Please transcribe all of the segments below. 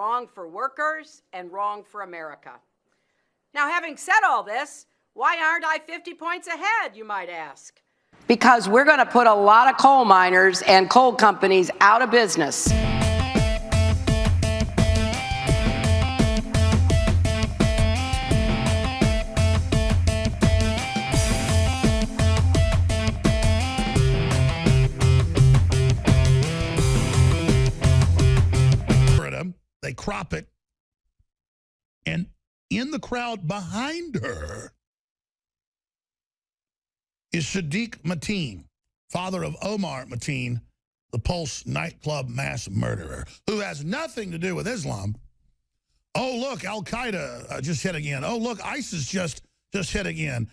wrong for workers and wrong for America. Now, having said all this, why aren't I 50 points ahead, you might ask? Because we're going to put a lot of coal miners and coal companies out of business. They crop it, and in the crowd behind her is Sadiq Mateen, father of Omar Mateen, the Pulse nightclub mass murderer, who has nothing to do with Islam. Oh, look, Al-Qaeda just hit again. Oh, look, ISIS just hit again.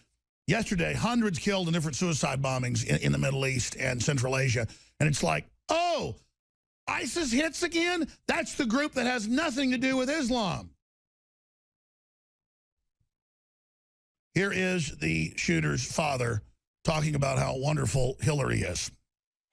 Yesterday, hundreds killed in different suicide bombings in the Middle East and Central Asia. And it's like, oh, ISIS hits again? That's the group that has nothing to do with Islam. Here is the shooter's father talking about how wonderful Hillary is.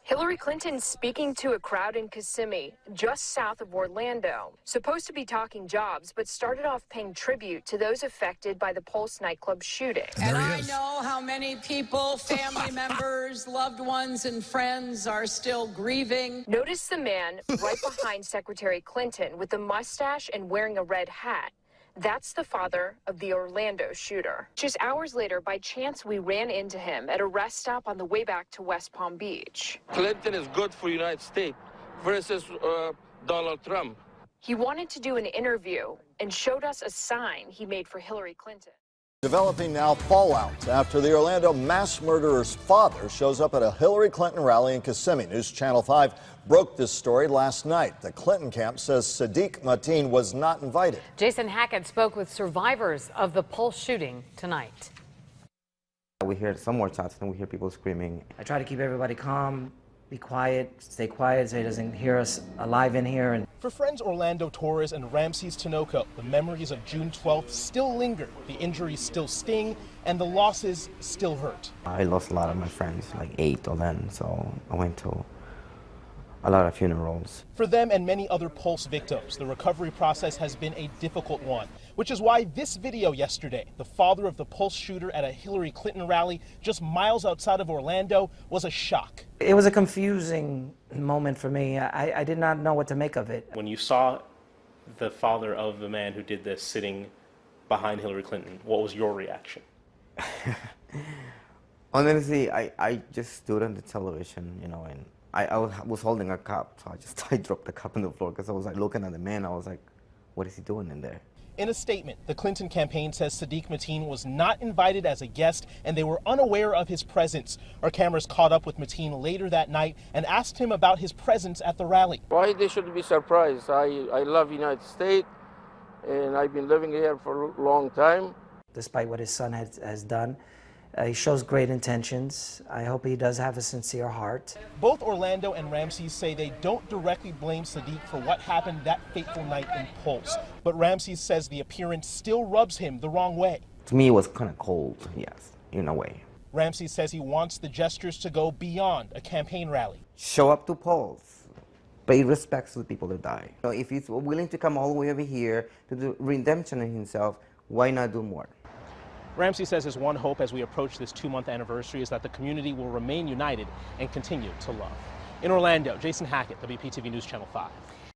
Hillary Clinton speaking to a crowd in Kissimmee, just south of Orlando. Supposed to be talking jobs, but started off paying tribute to those affected by the Pulse nightclub shooting. And I know how many people, family members, loved ones, and friends are still grieving. Notice the man right behind Secretary Clinton with the mustache and wearing a red hat. That's the father of the Orlando shooter. Just hours later, by chance, we ran into him at a rest stop on the way back to West Palm Beach. Clinton is good for the United States versus Donald Trump. He wanted to do an interview and showed us a sign he made for Hillary Clinton. Developing now fallout after the Orlando mass murderer's father shows up at a Hillary Clinton rally in Kissimmee. News Channel 5 broke this story last night. The Clinton camp says Sadiq Mateen was not invited. Jason Hackett spoke with survivors of the Pulse shooting tonight. We hear some more shots and we hear people screaming. I try to keep everybody calm, be quiet, stay quiet so he doesn't hear us alive in here. And for friends Orlando Torres and Ramses Tinoco, the memories of June 12th still linger. The injuries still sting and the losses still hurt. I lost a lot of my friends, like 8 of them, so I went to a lot of funerals. For them and many other Pulse victims, the recovery process has been a difficult one, which is why this video yesterday, the father of the Pulse shooter at a Hillary Clinton rally just miles outside of Orlando, was a shock. it was a confusing moment for me. I did not know what to make of it. When you saw the father of the man who did this sitting behind Hillary Clinton, what was your reaction? Honestly, I just stood on the television, you know, and I was holding a cup, so I dropped the cup on the floor because I was like looking at the man. I was like, what is he doing in there? In a statement, the Clinton campaign says Sadiq Mateen was not invited as a guest and they were unaware of his presence. Our cameras caught up with Mateen later that night and asked him about his presence at the rally. Why they should be surprised? I love United States and I've been living here for a long time. Despite what his son has done, he shows great intentions. I hope he does have a sincere heart. Both Orlando and Ramses say they don't directly blame Sadiq for what happened that fateful night in Pulse. But Ramses says the appearance still rubs him the wrong way. To me, it was kind of cold, yes, in a way. Ramses says he wants the gestures to go beyond a campaign rally. Show up to Pulse. Pay respects to the people that die. So if he's willing to come all the way over here to do redemption in himself, why not do more? Ramsey says his one hope as we approach this 2-month anniversary is that the community will remain united and continue to love. In Orlando, Jason Hackett, WPTV News Channel 5.